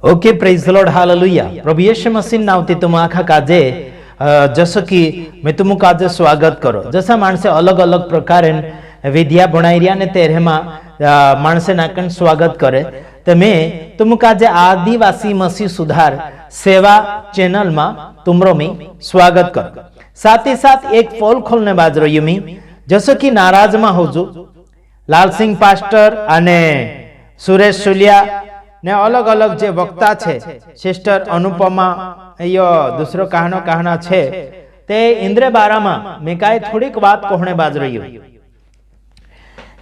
Okay, praise the lord, hallelujah. प्रभु यीशु मसीह नावती तुम आखा काजे जसं की मैं तुम काजे स्वागत करो। जसा माणसे अलग अलग प्रकारे विद्या बनाई रिया ने तेरेमा माणसे नाकन स्वागत करे, तो मैं तुम काजे आदिवासी मसीह सुधार सेवा चैनल में तुमरो में स्वागत करो। साथ ही साथ एक पोल खोलने बाज रही मी, जसं की नाराज में होजो लाल सिंह पास्टर अने सुरेश सुलिया ने अलग अलग जे वक्ता छे, सिस्टर अनुपमा यो दूसरो कहना छे ते इंद्र बारामा मैं काई थोड़ीक बात कहने बाज रही हूं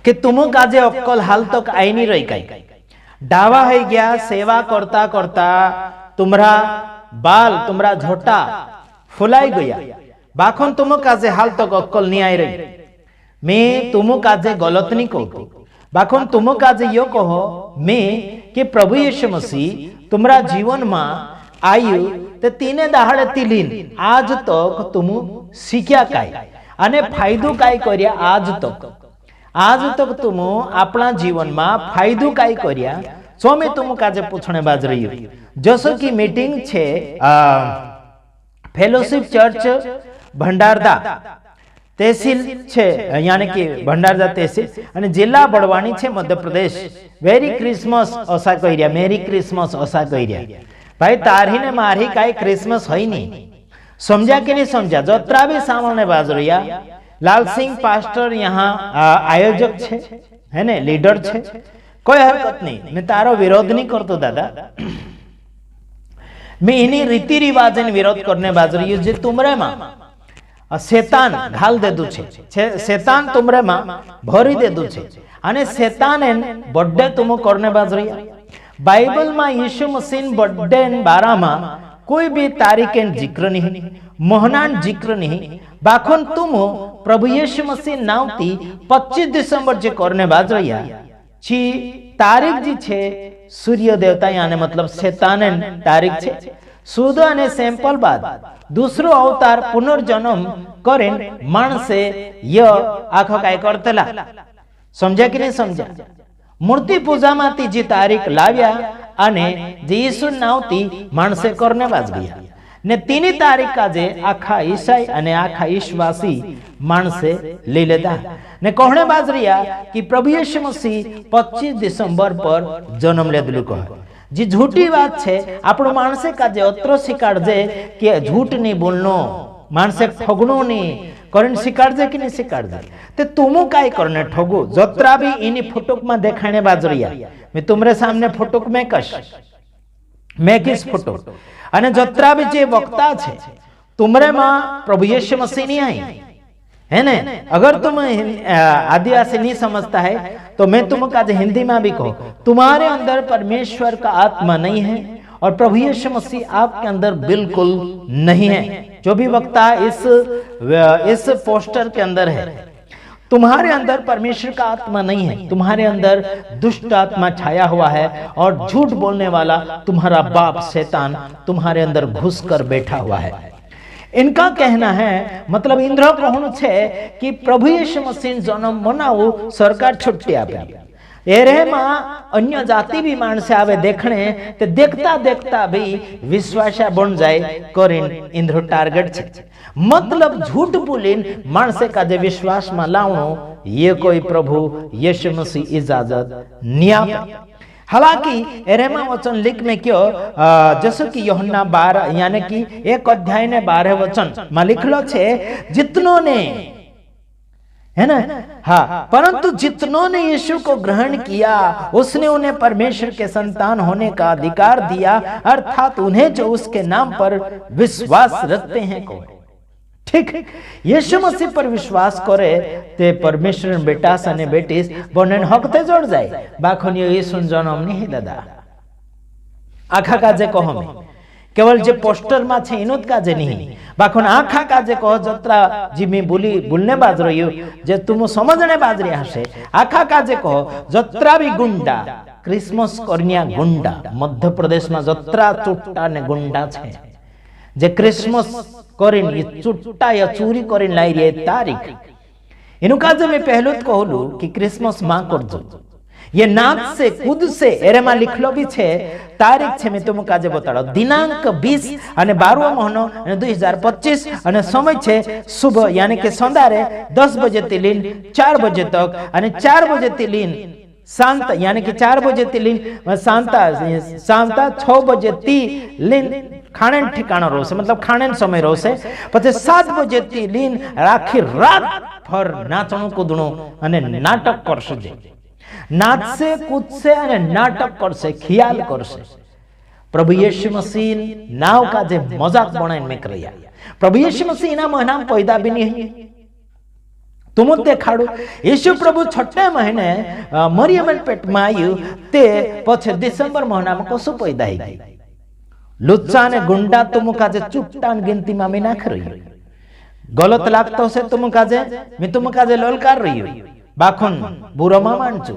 कि तुम काजे अक्कल हाल तक आई नहीं रही, काई डावा है गया सेवा करता करता तुम्हारा बाल तुम्हारा झोटा फुलाई गया, बाखन तुम काजे हाल तक अक्कल नहीं आई रही। मैं तुम काजे गलत नहीं कहूं, बाखन तुम काजे यो कहो मैं कि प्रभु यीशु मसीह तुम्हारा जीवन में आयु ते तीने दहाड़े तिलीन आज तक तुम सीख्या काई अने फायदो काई कर्या, आज तक तुम अपना जीवन में फायदो काई कर्या, सो मैं तुम काजे पूछने बाज रही हूं। जसो की मीटिंग छे फेलोशिप चर्च भंडारदा तहसील छे, यानी कि भंडारदा तहसील अने जिला बड़वानी छे मध्य प्रदेश। वेरी क्रिसमस असा कहिरिया, मेरी क्रिसमस असा कहिरिया। भाई तारी ने मारी काई क्रिसमस है नहीं, समझा कि नहीं समझा? जत्रा भी सामने बाज रहिया। लाल सिंह पास्टर यहाँ आयोजक छे, है ने, लीडर छे, कोई हरकत नहीं, मैं तारो विरोध नहीं करतो दादा, मैं इन्हीं रीति रिवाज विरोध करने बाज रही हूँ। जे तुमरे मां शैतान घाल दे दू छे, शैतान तुमरे मां भरी दे दू छे अने शैतान एन बर्थडे तुम करने बाज रही। बाइबल में यीशु मसीह बर्थडे बारा में कोई भी तारीख जिक्र नहीं, मोहनान जिक्र नहीं, बाखन तुम प्रभु यीशु मसीह नावती 25 दिसंबर जे करने बाज रही छी तारीख जी छे सूर्य देवता यानी मतलब शैतान तारीख छे। सुध अने सैंपल बाद दूसरो अवतार पुनर्जन्म करेन माणसे य आखो काय करतेला, समझा कि नहीं समझा? मूर्ति पूजा मांथी जी तारीख लाव्या अने जे यीशु नावती माणसे करने बाज गया ने तीनी तारीख काजे आखा ईसाई अने आखा ईशवासी माणसे ले लेता ने कहने बाज रिया कि प्रभु यीशु मसीह 25 दिसंबर पर जन्म लेदलू कहे। जी झूठी बात छे, आपणो माणसे काजे अत्रो शिकाड़जे कि झूठ नहीं बोलनो, माणसे ठगणो नहीं करीने शिकाड़जे कि नहीं शिकाड़जे। ते तुमो काई करने ठगो? जत्रा भी इनी फोटोक में देखाणे बाज रहिया, मैं तुमरे सामने फोटोक में कश मैं किस फोटो अने जत्रा भी जे वक्ता छे तुमरे में प्रभु यीशु मसीह नहीं आई, है ने? अगर तुम आदिवासी नहीं समझता है तो मैं तुमको आज हिंदी में भी कहूँ, तुम्हारे अंदर परमेश्वर का आत्मा नहीं है और प्रभु यीशु मसीह आपके अंदर बिल्कुल नहीं है। जो भी वक्ता इस पोस्टर के अंदर है, तुम्हारे अंदर परमेश्वर का आत्मा नहीं है, तुम्हारे अंदर दुष्ट आत्मा छाया हुआ है और झूठ बोलने वाला तुम्हारा बाप शैतान तुम्हारे अंदर घुस कर बैठा हुआ है। इनका कहना है, मतलब इंद्र कहनु छे कि प्रभु यीशु मसीह जन्म मनावू सरकार छुट्टी आपे। एरे में अन्य जाति भी माणसे आवे देखने, ते देखता देखता भी विश्वासा बन जाए करीन इंद्र टार्गेट छे। मतलब झूठ बोलीन माणसे का जे विश्वास में लावणो ये कोई प्रभु यीशु मसीह इजाजत नहीं आपे। हालांकि एरेमा वचन लिख में क्यों जैसे कि यूहन्ना 12 यानी कि 1 अध्याय ने 12 वचन में लिखलो छे, जितनों ने, है ना, हाँ, परंतु जितनों ने यीशु को ग्रहण किया उसने उन्हें परमेश्वर के संतान होने का अधिकार दिया, अर्थात उन्हें जो उसके नाम पर विश्वास रखते हैं को। ठीक, यीशु मसीह पर विश्वास करे ते परमेश्वर बेटा सने बेटीस बनेन हक ते जोड़ जाए। बाखन यीशु जन्म नहीं दादा आखा काजे कहो, में केवल जे पोस्टर में छे इनो काजे नहीं, बाखन आखा काजे कहो जत्रा जी मैं बोलने बाज रही हूँ जे तुम समझने बाज रही हशे, आखा काजे कहो जत्रा भी गुंडा क्रिसमस करनिया गुंडा मध्य प्रदेश में जत्रा चुट्टा ने गुंडा छे जे क्रिसमस करीन ये चुट्टा या चोरी करीन लाई रे तारीख, इनु काजे मैं पहले तो कहलू कि क्रिसमस मां करजो, ये नाच से कूद से एरे में लिखलो भी छे तारीख छे मैं तुमको आज बताड़ो दिनांक 20 અને 12 મહિનો અને 2025 અને સમય છે સુબહ यानी कि संधारे 10 बजे થી લીન 4 बजे तक અને 4 बजे થી લીन शांत यानी कि 4 बजे થી લીन शांता 6 बजे થી લીन खाणेन ठिकाणो रोसे मतलब खाणेन समय रोसे पछी 7 बजे थी लीन आखी रात भर नाचणो कूदणो अने नाटक करशे नाचसे कूदसे अने नाटक करशे ख्याल करशे प्रभु यीशु मसीह नाव का जे मजाक बनाने में करया प्रभु यीशु मसीह ना महीना पैदा भी नहीं तुम देखाड़ो यीशु प्रभु छठे महीने मरियम पेट में आयु ते पछे डिसेम्बर महीना में कसु पैदा ही गई लुच्चा ने गुंडा तुम काजे चुट्टान गिनती में मैं नाख रही गलत लागतो से तुम काजे मैं तुम काजे ललकार रही बाखुन बुरो मा मानचू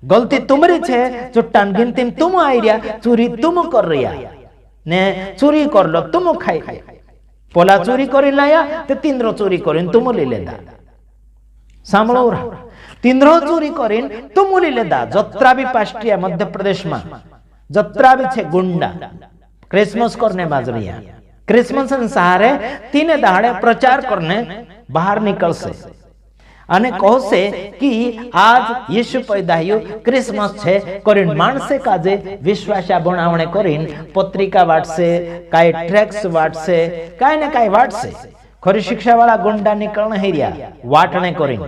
गलती तुमरी छे चुट्टान गिनती में तुम आई रिया चोरी तुम कर रिया ने चोरी कर लो तुम खाई पोला चोरी करी लाया ते तीनरो चोरी करीन तुम ली लेदा सांभळो तीनरो चोरी करीन तुम ली लेदा जत्रा भी पास्टिया मध्य प्रदेश में जत्रा भी छे गुंडा क्रिसमस करने बाजरिया क्रिसमस सहारे 3 दाड़े प्रचार करने बाहर निकलसे अने कहसे कि आज यीशु पैदायो क्रिसमस छे करीन माणसे काजे विश्वासा बनावणे करीन पत्रिका वाटसे काई ट्रेक्स वाटसे काई ने काई वाटसे खरी शिक्षा वाला गुंडा निकलने हेरिया वाटणे करीन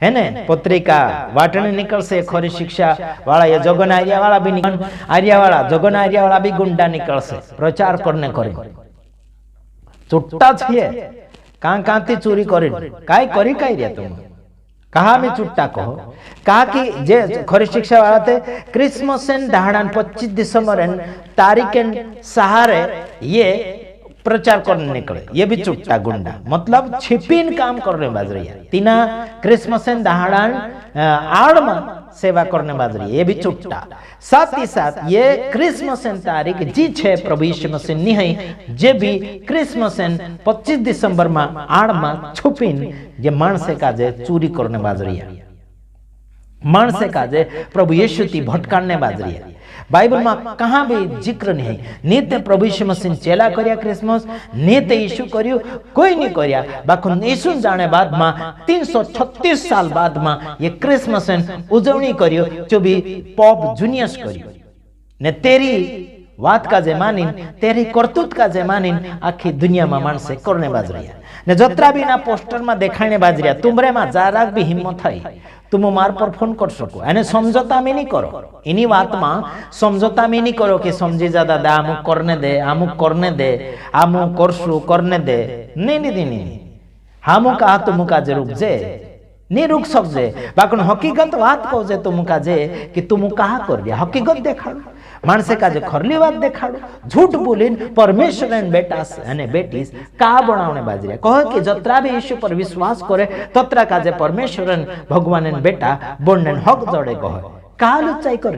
है ने पत्रिका वाटने निकलसे खरी शिक्षा वाला ये जगन आर्या वाला भी आर्या वाला जगन आर्या वाला भी गुंडा निकलसे प्रचार करने करे चुट्टा छे कहां थी चोरी करी काई करी काई रिया तुम कहा में चुट्टा कहो कहा कि जे खरी शिक्षा वाला थे क्रिसमस दहाड़ान 25 दिसंबर तारीख सहारे ये प्रचार करने निकले ये भी चुट्टा गुंडा मतलब छिपीन काम करने बाजरिया तीना क्रिसमस दहाड़ान आड़ में सेवा करने बाजरी ये भी चुट्टा साथ ही साथ ये क्रिसमस तारीख जी छे प्रभु यीशु मसीह निहई जे भी क्रिसमस 25 दिसंबर में आड़ में छुपीन जे माणसे काजे चोरी करने बाजरिया माणसे काजे प्रभु यीशु ती भटकाने बाजरिया बाइबल में कहां भी जिक्र नहीं नित्य प्रभु यीशु मसीह चेला करया क्रिसमस नित्य यीशु कर्यु कोई नहीं करया बाकु यीशु जाने बाद में 336 साल बाद में ये क्रिसमस उजवणी कर्यो जो भी पॉप जूनियर्स कर्यो ने तेरी बात का जे मानीन तेरी करतूत का जे मानीन आखी दुनिया में माणसे करने बाजरिया ने जत्रा भी ना पोस्टर में देखाने बाजरिया तुमरे में जराक भी हिम्मत थई तुम मार पर फोन कर सको एने समझौता में नहीं करो इनी बात में समझौता में नहीं करो कि समझी जा दादा अमुक करने दे अमुक करसु करने दे नहीं हामुक आ तुम का रुक जे नहीं रुक सकजे बाकी हकीकत बात कहो जे तुम का जे कि तुम कहा कर दिया हकीकत देखाड़ो माणसे का जे खरली बात देखाड़ो झूठ बोलीन परमेश्वर एन बेटा अने बेटीस का बनावने बाजरिया कहो कि जत्रा भी यीशु पर विश्वास करे तत्रा का जे परमेश्वर भगवान एन बेटा बोलने हक जोड़े कहो कहा लुच्चाई कर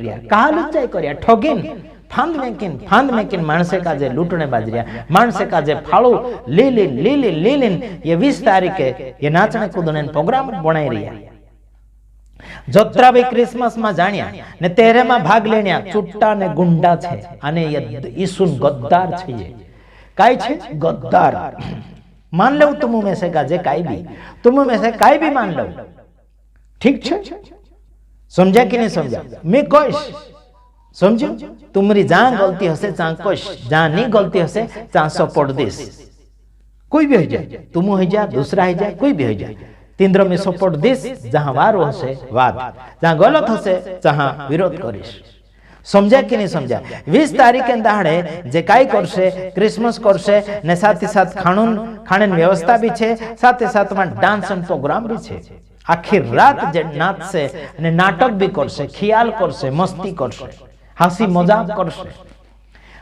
रिया ठगीन फांद मेकिन माणसे का जे लूटने बाजरिया माणसे का जे फाड़ो लीलिन ये 20 तारीखे ये नाचने कूदने प्रोग्राम बनाई रिया जत्रा भी क्रिसमस में जानिया ने तेरे में भाग लेनिया चुट्टा ने गुंडा छे अने ये यीशु गद्दार छे ये काई छे गद्दार मान लो तुम में से का जे काई भी तुम में से काई भी मान लो ठीक छे समझा कि नहीं समझा मैं कोश समझो तुम्हारी जहां गलती हसे जहां कोश जहां नहीं गलती हसे जहां सपोर्ट दिस कोई भी हो जाए तुम हो जाए दूसरा हो जाए कोई भी हो जाए तीनों में सपोर्ट दिस जहां वारो हसे वाद जहां गलत हसे जहां विरोध करिस समझा कि नहीं समझा 20 तारीख दाड़े जे काई करसे क्रिसमस करसे ने साथ ही साथ खाणन व्यवस्था भी छे साथ ही साथ में डांस एंड प्रोग्राम भी छे आखी रात जे नाचसे ने नाटक भी करसे ख्याल करसे मस्ती करसे हसी मजाक करसे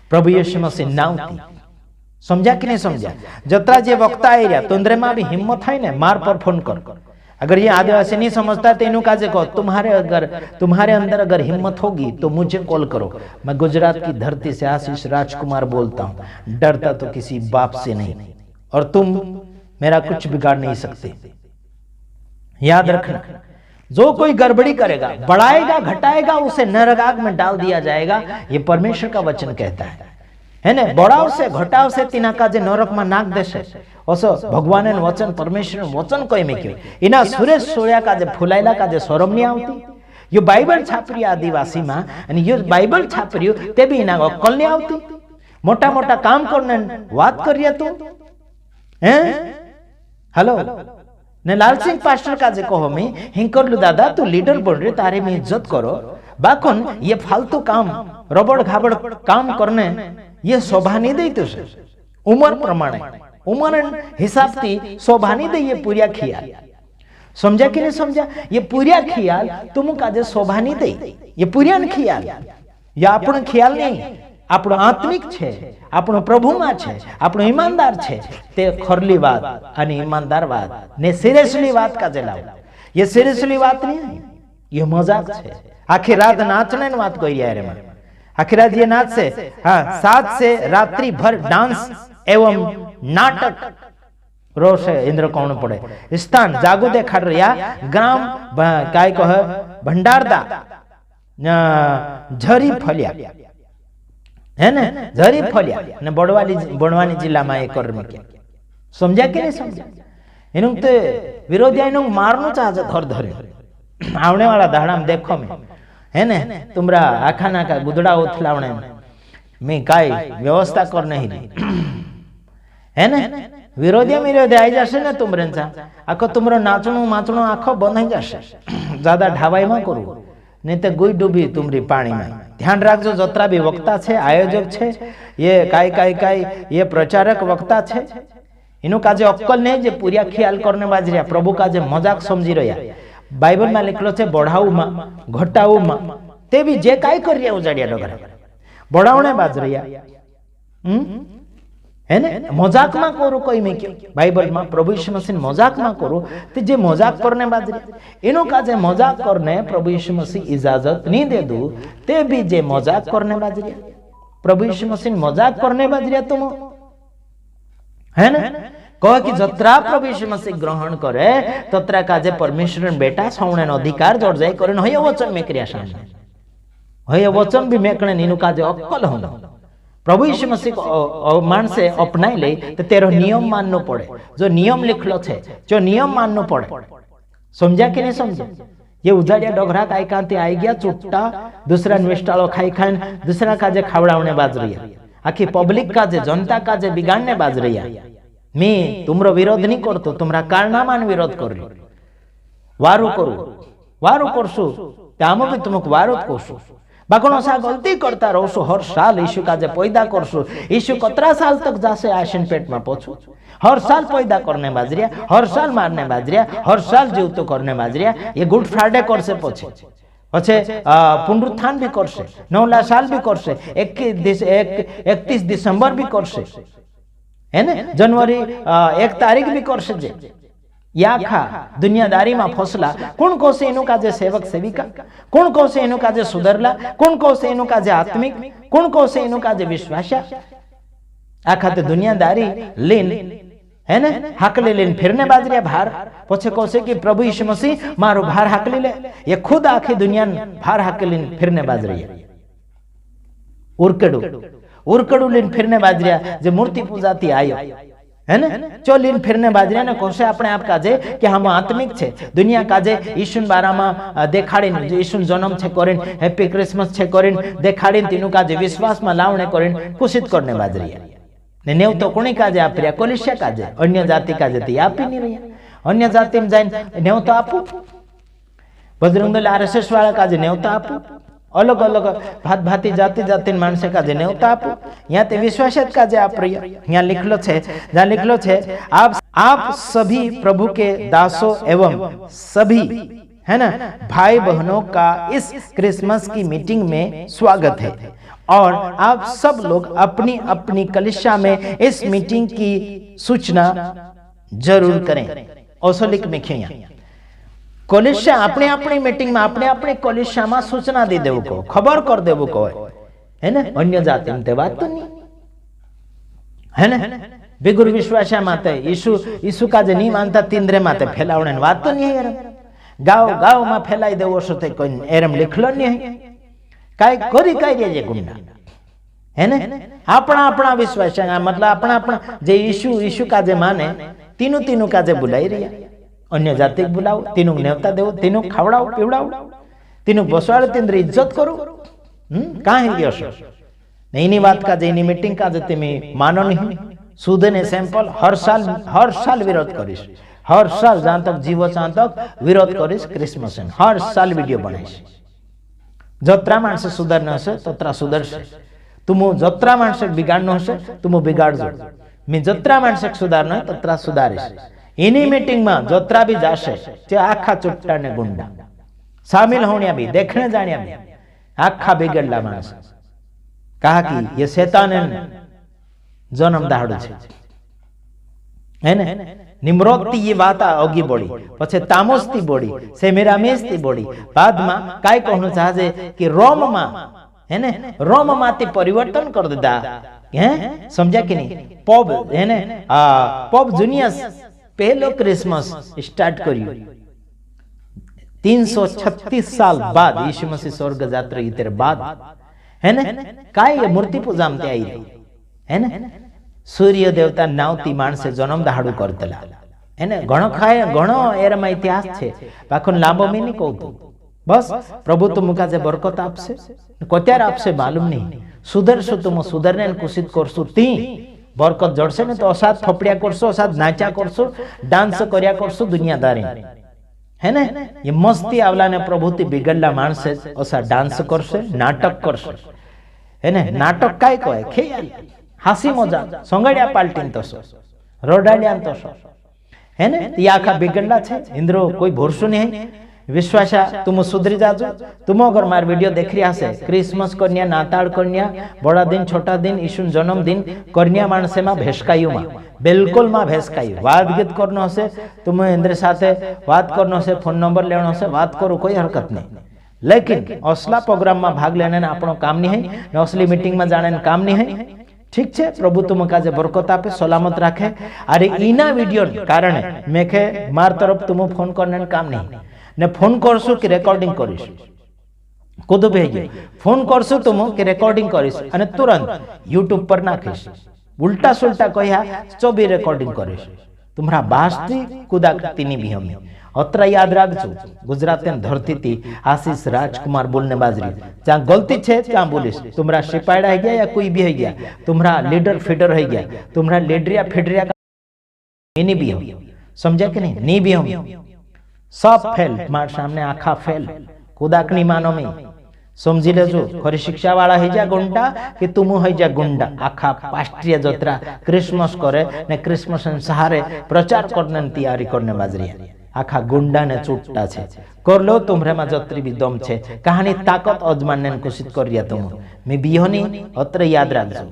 प्रभु यीशु मसीह नावती समझा कि नहीं समझा जत्रा जे वक्ता आई रहा तुंदरे में भी हिम्मत है ने मार पर फोन कर अगर ये आदिवासी नहीं समझता तो इन्हों काजे कहो तुम्हारे अंदर अगर हिम्मत होगी तो मुझे कॉल करो मैं गुजरात की धरती से आशीष राजकुमार बोलता हूँ डरता तो किसी बाप से नहीं और तुम मेरा कुछ बिगाड़ नहीं सकते याद रखना जो कोई गड़बड़ी करेगा, बढ़ाएगा घटाएगा, उसे नरक आग में डाल दिया जाएगा। ये परमेश्वर का वचन कहता है ने। बढ़ाव से घटाव से तीना काजे नरक में नाक देशे। ओसो भगवान वचन परमेश्वर वचन कोई में क्यों इना सुरेश सोया काजे फुलायला काजे शरम नहीं आवती। यो बाइबल छापरी आदिवासी में अने यो बाइबल छापरी ते भी इना अक्कल नहीं आवती। मोटा मोटा काम करने बात करिए तो हैं हेलो ने लाल सिंह पास्टर काजे कहो मैं हिंकरलू दादा तू लीडर बन रहे तारे में इज्जत करो बाकुन ये फालतू काम रबड़ घाबड़ काम करने ये शोभा नहीं दे तुझे उम्र प्रमाणे उम्र हिसाब थी शोभा नहीं दे। ये पूरिया खियाल समझा कि नहीं समझा। ये पूरिया खियाल तुम काजे शोभा नहीं दे। ये पूरिया खियाल या આપણો ખ્યાલ નહીં આપણો આત્મિક છે આપણો પ્રભુમાં છે આપણો ઈમાનદાર છે તે ખરલી વાત અને ઈમાનદાર વાત ને સિરિયસલી વાત કાજે લાવ। ये સિરિયસલી વાત नहीं है, ये मजाक છે। आखी रात नाचने की बात कही रे मैं आखी रात ये नाच से हाँ 7 से रात्रि भर डांस एवं नाटक रोष इंद्र कौन पड़े स्थान जागो देखा रिया ग्राम काय कह भंडारदा झरी फलिया है ने झरी फलिया ने बड़वानी जिला में एक कर में समझा के नहीं समझा। इनु तो विरोधी इनु मारनो चाहते धर धरे आवने वाला दाड़ा में देखो में है ने तुमरा आखा नाका गुदड़ा उथलावणे में काय व्यवस्था कर नहीं है ने विरोधी विरोधी आई जाशे ने तुमरे आखो तुमरो नाचणो माचणो आखो बंद हो जाशे। ज्यादा ढावाई में करू नहीं तो गुई डूबी तुमरी पानी में। ध्यान रखजो जतरा भी वक्ता छे आयोजक छे ये काय काय काय ये प्रचारक वक्ता छे इनु काजे अक्कल नहीं जे पूरिया ख्याल करने बाजरिया प्रभु काजे मजाक समझी रहा। बाइबल में लिखलो छे बढ़ाऊ में घटाऊ में ते भी जे काय कर रिया उजाड़िया डगरा बढ़ावणे बाजरिया है ने मजाक में करो कोई में क्यों बाइबल में प्रभु यीशु मसीह मजाक में करो तो जे मजाक करने बाजरिया इनो काजे मजाक करने प्रभु यीशु मसीह इजाजत नहीं दे दू ते भी जे मजाक करने बाजरिया प्रभु यीशु मसीह मजाक करने बाजरिया तुम है ना कह कि जत्रा प्रभु यीशु मसीह ग्रहण करे तत्रा काजे परमेश्वर बेटा सौणे अधिकार जोड़ जाए करे हय वचन मेकरिया सामने हय वचन भी मेकणे नीनु काजे अक्कल हो। प्रभु यीशु मसीह मानसे अपनाई ले तो तेरो नियम माननो पड़े। जो नियम लिखलो छे जो नियम माननो पड़े। समझा कि नहीं समझा। ये उजाड़िया डोगरा काय कांति आई गया चुट्टा दूसरा निष्ठालो खाई खाइन दूसरा काजे खावड़ावणे बाज रही आखी पब्लिक काजे जनता काजे बिगाड़ने बाज रही। मैं तुमरो विरोध नहीं करतो तुमरा कारनामान विरोध कर वारू करू वारू करसु ताम भी तुमको वारो करसु बागणो सा गलती करता रहो हर साल यीशु काजे पैदा करसु यीशु कतरा साल तक जासे आशन पेट में पहुंचू हर साल पैदा करने बाजरिया हर साल मारने बाजरिया हर साल जीवतो करने बाजरिया ये गुड फ्राइडे करसे पछे पछे पुनरुत्थान भी करसे 9 साल भी करसे 31 दिसंबर भी करसे है ने जनवरी 1 तारीख भी करसे जे या खा दुनियादारी में फसला कौन को से इनु काजे सेवक सेविका कौन को से इनु काजे सुधरला कौन को से इनु काजे आत्मिक कौन को से इनु काजे विश्वासा आखा तो दुनियादारी लीन है ने हाकले लीन फिरने बाजरिया भार पछे को से कि प्रभु यीशु मसीह मारो भार हाकली ले ये खुद आखी दुनिया भार हाकली फिरने बाजरिया उरकड़ू लीन फिरने बाजरिया जो मूर्ति पूजा थी आयो है ना चो लीन फिरने बाजरिया ने कोसे अपने आप काजे कि हम आत्मिक छे दुनिया काजे यीशु बारा में देखाड़ीने यीशु जन्म छे करीन हैप्पी क्रिसमस छे करीन देखाड़ीने तीनु काजे विश्वास में लावणे करीन कुशित करने बाजरिया ने नेव तो कोणी काजे आप्या कोलिशिया काजे अन्य जाति काजे ती आपी नहीं रह्या अन्य जाति में जाइन नेव तो आपू बजरंगदल आरएसएस वाला काजे नेव तो आपू अलग अलग भात भाती जाति जाति मानसे काजे नेवता आपू यहाँ ते विश्वासियत काजे आप रही यहाँ लिखलो छे जहाँ लिखलो छे आप सभी प्रभु के दासों एवं सभी है ना भाई बहनों का इस क्रिसमस की मीटिंग में स्वागत है और आप सब लोग अपनी अपनी कलिशा में इस मीटिंग की सूचना जरूर करें। औसलिक में क्यों कोलिशा अपने अपनी मीटिंग में अपने अपने कोलिशा में सूचना दे देवो को खबर कर देवो को है ना अन्य जाति में ते बात तो नहीं है ना बेगुर विश्वासा माते यीशु का जे नहीं मानता तिंद्रे माते फैलावणे बात तो नहीं है यार गाव गाव में फैलाई देवो छो ते कोई एरम लिखलो नहीं काई करी काई जे गुंडा है ने अपना अपना विश्वास मतलब अपना अपना जे यीशु का जे माने तीनों तीनों का जे बुलाई रही अन्य जाति बुलाओ तीनों नेवता देवो तीनों खावड़ाओ पीवड़ाओ तीनों बसवाड़ो तीन इज्जत करो कहाँ है गयो छो नहीं बात का जे मीटिंग का जे तेमी मानो नहीं सुध ने सैंपल हर साल विरोध करीश हर साल जहाँ तक जीवो जहाँ तक विरोध करीश क्रिसमस हर साल वीडियो बनाईश जत्रा माणसे सुधारने हशे तत्रा सुधरशे तुम जत्रा माणसे बिगाड़नो हशे तुम बिगाड़जो मैं जत्रा माणसे सुधारनो तत्रा सुधारीश एनी मीटिंग में जत्रा भी जाशे ते आखा चुट्टा ने गुंडा शामिल होने भी देखने जाने भी आखा बिगड़ला माणस कहा कि ये शैतान जन्म दाड़ो छे है ने निम्रोद थी ये बात आगे बढ़ी पछे तामोस थी बढ़ी सेमिरामिस थी बढ़ी बाद में काय कहना चाहे कि रोम में है ने रोम माती परिवर्तन कर दिया हैं समझा कि नहीं पॉप है ने पॉप जूनियस पहलो क्रिसमस स्टार्ट करियो 336 साल बाद यीशु मसीह स्वर्ग यात्रा इतर बाद है ने काय मूर्ति पूजा में आई है ने सूर्य देवता नावती माणसे जन्म दाड़ू करतेला एने घणो खाए घणो एरम इतिहास छे पाखोन लांबो में नहीं कहतो बस प्रभु तुमका जे बरकत आपसे कोत्यार आपसे मालूम नहीं सुधरशो तुम सुधरने कोशिश करशो ती बरकत जड़से ने तो असाद थपड़िया करशो असाद नाचा करशो डांस कर्या करशो दुनियादारी है ने ये मस्ती आवला ने प्रभु ती बिगड़ला माणसे असा डांस करशे नाटक करशे है ने नाटक काय कहे खेयाल हासी मजा संगड़िया पाल्टीन तोसो रोडालियान तोसो है ने ये आखा बिगड़ला छे इंद्रो कोई भरोसो नहीं विश्वासा तुम सुधरी जाजो तुम अगर मार वीडियो देख रहा से क्रिसमस करनिया नाताल करनिया बड़ा दिन छोटा दिन यीशु जन्मदिन करनिया माणसे में भेसकायु में बिल्कुल में भेसकायु वाद गीत करनो हसे तुम इंद्र साथे बात करनो हसे फोन नंबर लेनो हसे बात करो कोई हरकत नहीं लेकिन असला प्रोग्राम में भाग लेने आपनो काम नहीं है असली मीटिंग में जाने काम नहीं है ठीक है प्रभु तुम का बरकत आपे सलामत रखे अरे इना वीडियो कारण मैं के मार तरफ तुम फोन करने काम नहीं ने फोन करसु कि रेकॉर्डिंग करिस कदो भेजे फोन करसु तुम कि रेकॉर्डिंग करिस अने तुरंत यूट्यूब पर नाखीस उल्टा सुल्टा कहिया तो भी रेकॉर्डिंग करिस तुम्हारा बास्ती कुदाकतीनी भी हम अत्र याद रखजो गुजरात धरती थी आशीष राजकुमार बोलने बाजरी जहाँ गलती छे त्या बोलीस तुम्हारा सिपाहीड़ा है गया या कोई भी है गया तुम्हारा लीडर फीडर है गया तुम्हारा लीडरिया फीडरिया का नहीं भी हम समझा कि नहीं भी हम सब फेल मार सामने आखा फेल कुदाकनी मानो में समझी लेजो खरी शिक्षा वाला है जा गुंडा कि तुम है जा गुंडा आखा पास्ट्रिया जत्रा क्रिसमस करे ने क्रिसमस सहारे प्रचार करने तैयारी करने बाजरी आखा गुंडा ने चूटता छे कर लो तुम्हारे में जत्री भी दम छे कहानी ताकत अजमानने कोशिश कर रिया तुम मैं बिहोनी अत्र याद रखजो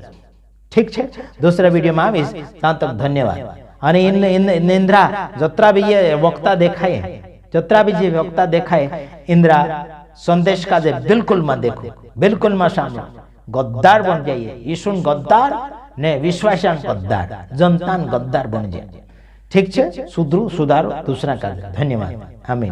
ठीक छे दूसरा वीडियो में आवीश તાં तक धन्यवाद अने इन इंद्रा जत्रा भी ये वक्ता देखाए जत्रा भी जे वक्ता देखाए इंद्रा संदेश का जे बिल्कुल मत देखो बिल्कुल मत सामने गद्दार बन जाइए यीशु गद्दार ने विश्वासान गद्दार जनतान गद्दार बन जाए ठीक है सुधरू सुधारो दूसरा का धन्यवाद आमीन।